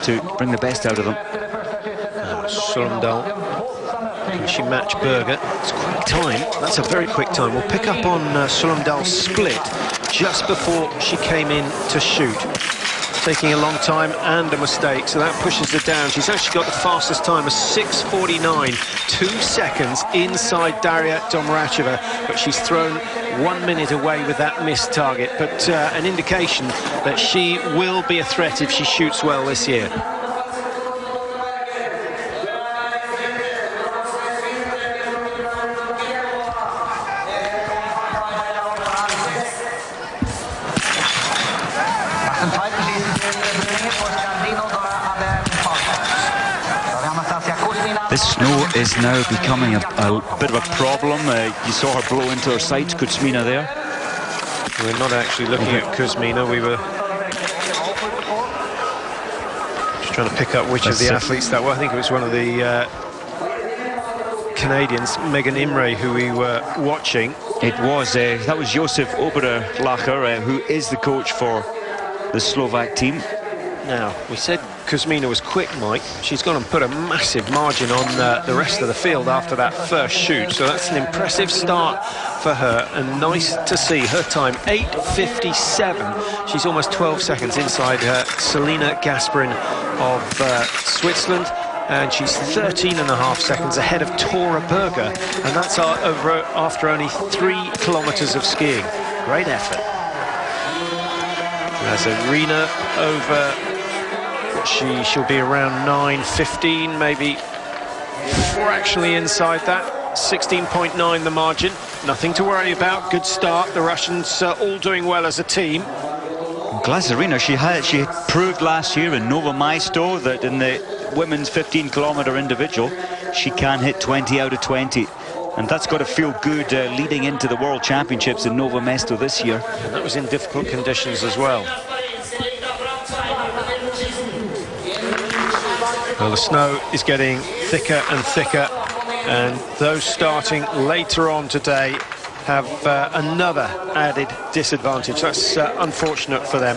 to bring the best out of them. Sundal, can she match Berger? It's a quick time, that's a very quick time. We'll pick up on Sundal's split just before she came in to shoot. Taking a long time and a mistake, so that pushes her down. She's actually got the fastest time of 6:49, 2 seconds inside Daria Domracheva, but she's thrown 1 minute away with that missed target, but an indication that she will be a threat if she shoots well this year. This snow is now becoming a bit of a problem. You saw her blow into her sights, Kuzmina there. We're not actually looking at Kuzmina. We were just trying to pick up which of the athletes that were. I think it was one of the Canadians, Megan Imre, who we were watching. It was, that was Josef Oberlacher, who is the coach for the Slovak team. Now, we said Kuzmina was quick, Mike. She's gone and put a massive margin on the rest of the field after that first shoot. So that's an impressive start for her, and nice to see her time, 8:57. She's almost 12 seconds inside Selina Gasparin of Switzerland, and she's 13.5 seconds ahead of Tora Berger, and that's after only 3 kilometers of skiing. Great effort. There's Arena over. She'll be around 9:15, maybe fractionally inside that. 16.9 the margin. Nothing to worry about. Good start. The Russians all doing well as a team. Glazarina, she proved last year in Nova Maesto that in the women's 15-kilometer individual, she can hit 20 out of 20. And that's got to feel good leading into the World Championships in Nova Mesto this year. And that was in difficult conditions as well. Well, the snow is getting thicker and thicker, and those starting later on today have another added disadvantage. That's unfortunate for them.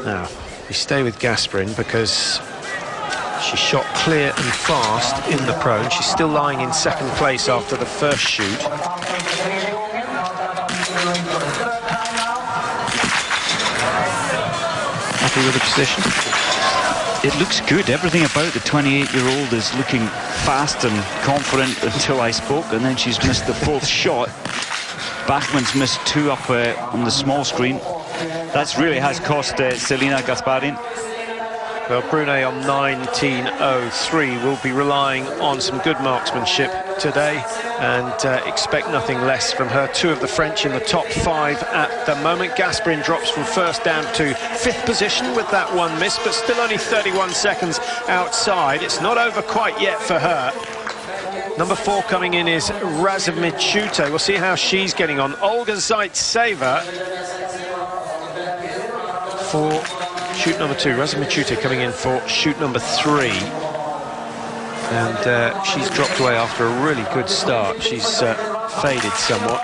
Now, we stay with Gasparin because she shot clear and fast in the prone. She's still lying in second place after the first shoot. Happy with the position? It looks good. Everything about the 28-year-old is looking fast and confident until I spoke, and then she's missed the 4th shot. Bachmann's missed 2 up on the small screen. That's really has cost Selina Gasparin. Well, Brunet on 19.03 will be relying on some good marksmanship today, and expect nothing less from her. 2 of the French in the top 5 at the moment. Gasparin drops from 1st down to 5th position with that 1 miss, but still only 31 seconds outside. It's not over quite yet for her. Number 4 coming in is Razumachute. We'll see how she's getting on. Olga Zaitseva for shoot number 2. Razumachute coming in for shoot number 3. And she's dropped away after a really good start. She's faded somewhat.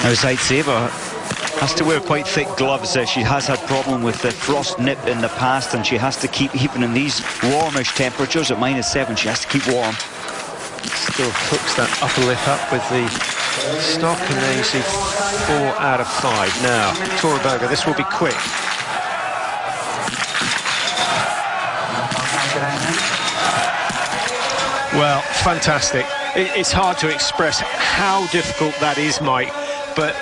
Now Zaitseva has to wear quite thick gloves. She has had problem with the frost nip in the past, and she has to keep, even in these warmish temperatures at -7, she has to keep warm. Still hooks that upper lip up with the stock, and there you see 4 out of 5. Now, Tora Berger, this will be quick. Well, fantastic. It's hard to express how difficult that is, Mike, but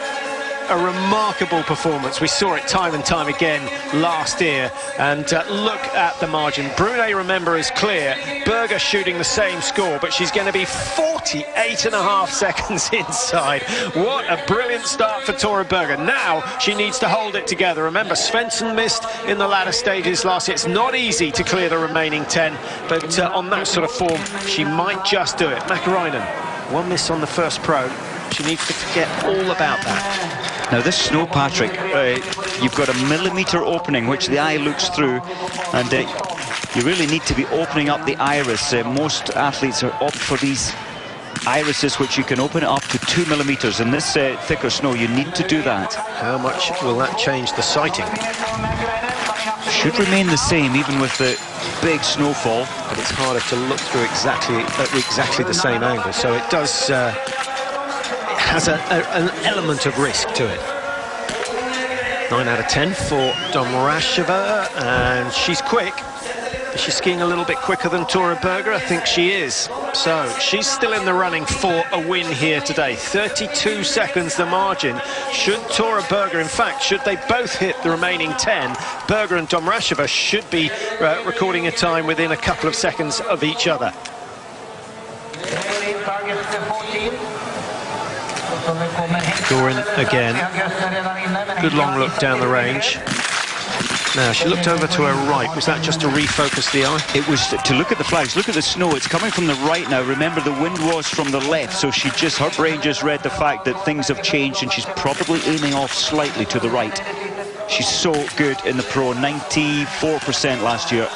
a remarkable performance. We saw it time and time again last year, and look at the margin. Brunet, remember, is clear. Berger shooting the same score, but she's going to be 48.5 seconds inside. What a brilliant start for Tora Berger. Now she needs to hold it together. Remember, Svensson missed in the latter stages last year. It's not easy to clear the remaining 10, but on that sort of form, she might just do it. Mäkäräinen, 1 miss on the first prone. She needs to forget all about that. Now this snow, Patrick, you've got a millimetre opening which the eye looks through, and you really need to be opening up the iris. Most athletes are opt for these irises which you can open it up to 2 millimetres. In this thicker snow, you need to do that. How much will that change the sighting? should remain the same even with the big snowfall. But it's harder to look through exactly the same angle, so it does it has an element of risk to it. 9 out of 10 for Domracheva, and she's quick. Is she skiing a little bit quicker than Tora Berger? I think she is. So she's still in the running for a win here today. 32 seconds the margin. Should Tora Berger, in fact, should they both hit the remaining 10, Berger and Domracheva should be recording a time within a couple of seconds of each other. Doran again. Good long look down the range. Now, she looked over to her right. Was that just to refocus the eye? It was to look at the flags, look at the snow. It's coming from the right now. Remember, the wind was from the left, so her brain just read the fact that things have changed, and she's probably aiming off slightly to the right. She's so good in the pro, 94% last year.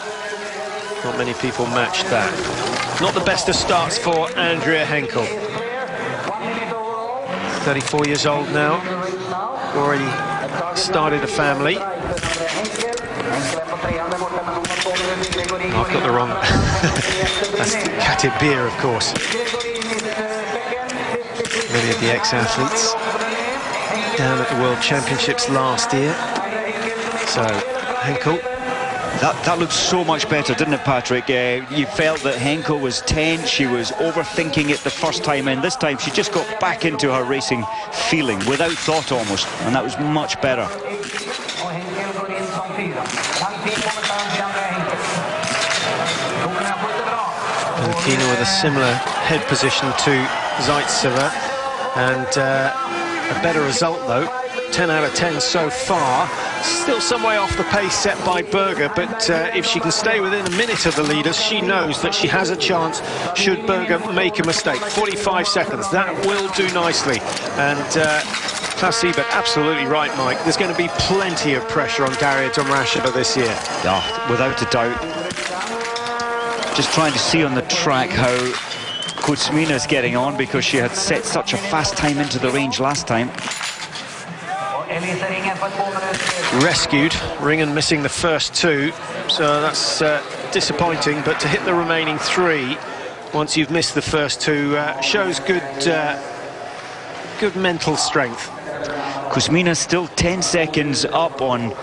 Not many people matched that. Not the best of starts for Andrea Henkel. 34 years old now, already started a family. I've got the wrong... That's Katia Beer, of course. Many of the ex-athletes down at the World Championships last year. So, Henkel. That looked so much better, didn't it, Patrick? You felt that Henkel was tense, she was overthinking it the first time in. This time she just got back into her racing feeling, without thought almost, and that was much better. Kina with a similar head position to Zaitseva, and a better result though. 10 out of 10 so far. Still some way off the pace set by Berger, but if she can stay within a minute of the leaders, she knows that she has a chance should Berger make a mistake. 45 seconds, that will do nicely. And Klaus Siebert, absolutely right, Mike. There's going to be plenty of pressure on Daria Domracheva this year. Yeah, without a doubt. Just trying to see on the track how Kuzmina's getting on, because she had set such a fast time into the range last time. Rescued, Ringen missing the first two, so that's disappointing, but to hit the remaining three once you've missed the first two shows good mental strength. Kuzmina's still 10 seconds up on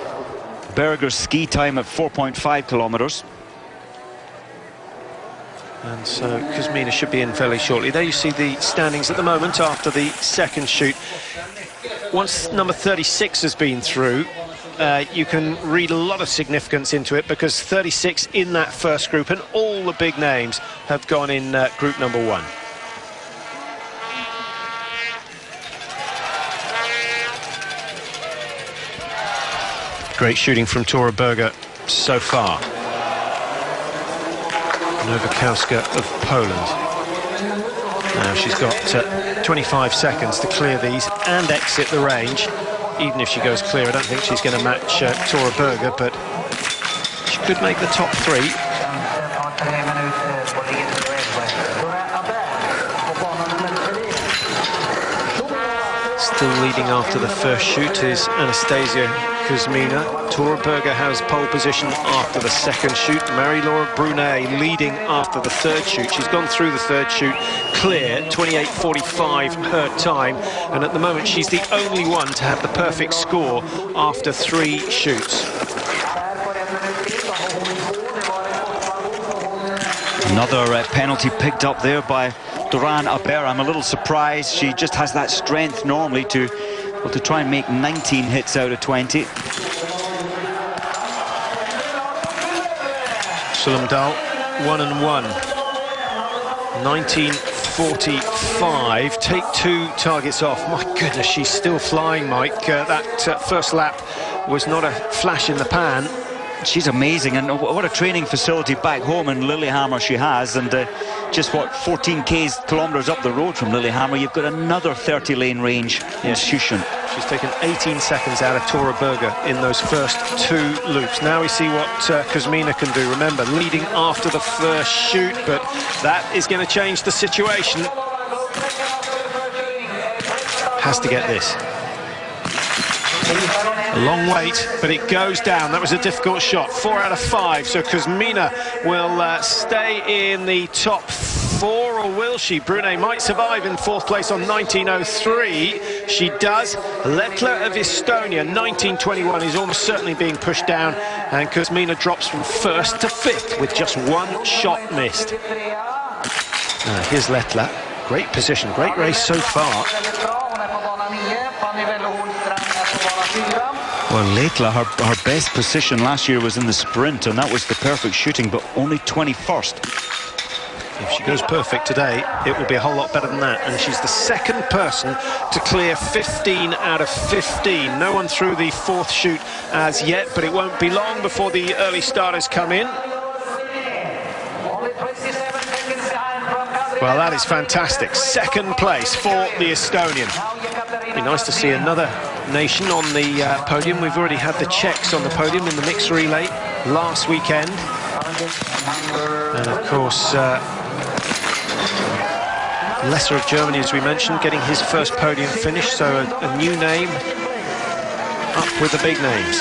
Berger's ski time at 4.5 kilometers. And so Kuzmina should be in fairly shortly. There you see the standings at the moment after the second shoot. Once number 36 has been through, you can read a lot of significance into it, because 36 in that first group, and all the big names have gone in group number 1. Great shooting from Tora Berger so far. Nowakowska of Poland. Now she's got 25 seconds to clear these and exit the range. Even if she goes clear, I don't think she's going to match Tora Berger, but she could make the top 3. Still leading after the first shoot is Anastasia Kuzmina. Tora Berger has pole position after the second shoot. Marie-Laure Brunet leading after the third shoot. She's gone through the third shoot clear, 28.45 her time, and at the moment she's the only one to have the perfect score after 3 shoots. Another penalty picked up there by Doran Aber. I'm a little surprised. She just has that strength normally to try and make 19 hits out of 20. Sullemdahl 1-1. 19.45. Take 2 targets off. My goodness, she's still flying, Mike. That first lap was not a flash in the pan. She's amazing, and what a training facility back home in Lillehammer she has, and just what, 14 kilometres up the road from Lillehammer, you've got another 30-lane range in Sjusjön. She's taken 18 seconds out of Tora Berger in those first 2 loops. Now we see what Kuzmina can do. Remember, leading after the first shoot, but that is going to change the situation. Has to get this. A long wait, but it goes down. That was a difficult shot. 4 out of 5. So Kuzmina will stay in the top 4, or will she? Brunet might survive in 4th place on 19:03. She does. Lettler of Estonia, 19:21, is almost certainly being pushed down, and Kuzmina drops from 1st to 5th with just 1 shot missed. Here's Lettler. Great position, great race so far. Well, Lettler, her best position last year was in the sprint, and that was the perfect shooting, but only 21st. If she goes perfect today, it will be a whole lot better than that. And she's the 2nd person to clear 15 out of 15. No one through the 4th chute as yet, but it won't be long before the early starters come in. Well, that is fantastic. 2nd place for the Estonian. It'd be nice to see another nation on the podium. We've already had the Czechs on the podium in the mixed relay last weekend. And of course, Lesser of Germany, as we mentioned, getting his first podium finish, so a new name up with the big names.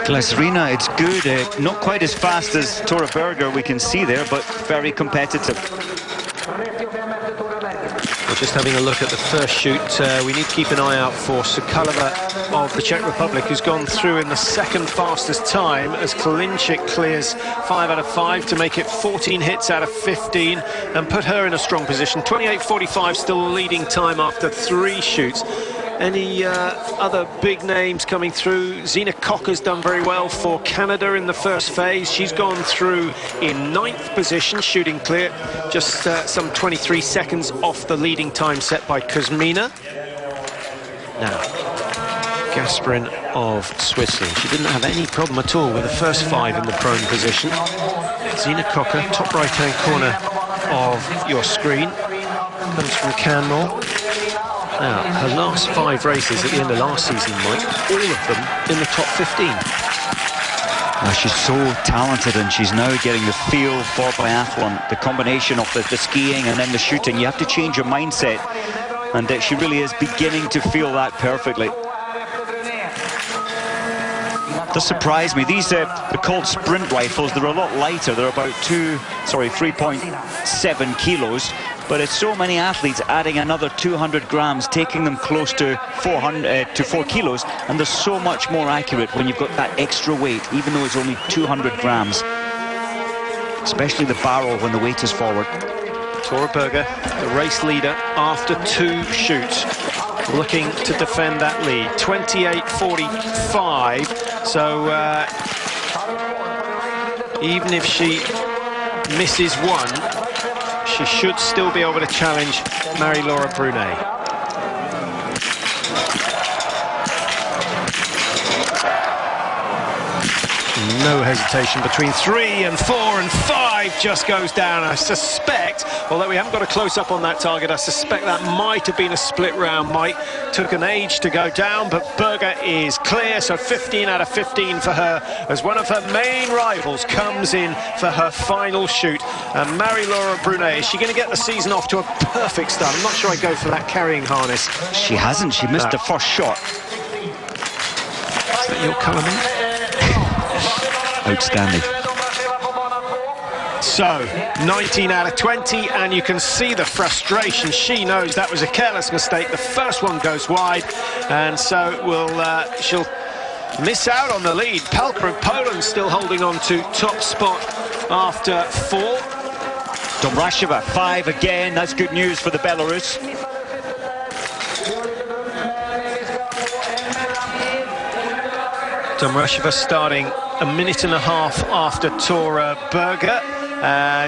Glasrina, it's good, not quite as fast as Tora Berger we can see there, but very competitive. We're just having a look at the first chute. We need to keep an eye out for Sokolova of the Czech Republic, who's gone through in the 2nd fastest time, as Kalinchik clears 5 out of 5 to make it 14 hits out of 15 and put her in a strong position. 28.45, still leading time after 3 chutes. Any other big names coming through? Zina Cocker's done very well for Canada in the first phase. She's gone through in 9th position, shooting clear, just some 23 seconds off the leading time set by Kuzmina. Now, Gasparin of Switzerland. She didn't have any problem at all with the first 5 in the prone position. Zina Cocker, top right-hand corner of your screen, comes from Canmore. Now, her last 5 races at the end of last season, Mike, all of them in the top 15. She's so talented, and she's now getting the feel for biathlon. The combination of the skiing and then the shooting. You have to change your mindset, and she really is beginning to feel that perfectly. Does surprise me. These are called sprint rifles. They're a lot lighter. They're about 3.7 kilos. But it's so many athletes adding another 200 grams, taking them close to 4 kilos, and they're so much more accurate when you've got that extra weight, even though it's only 200 grams. Especially the barrel when the weight is forward. Tora Berger, the race leader after 2 chutes, looking to defend that lead. 28.45. So even if she misses 1, she should still be able to challenge Marie-Laure Brunet. No hesitation between 3 and 4 and 5, just goes down. I suspect, although we haven't got a close-up on that target, I suspect that might have been a split round, Mike. Took an age to go down, but Berger is clear, so 15 out of 15 for her, as one of her main rivals comes in for her final shoot. And Marie-Laure Brunet, is she going to get the season off to a perfect start? I'm not sure I'd go for that carrying harness. She hasn't. She missed the first shot. Is that your colour, mate? Outstanding. So, 19 out of 20, and you can see the frustration. She knows that was a careless mistake. The first one goes wide, and so she'll miss out on the lead. Palka of Poland still holding on to top spot after 4. Domracheva, 5 again. That's good news for the Belarus. Domracheva starting a minute and a half after Tora Berger.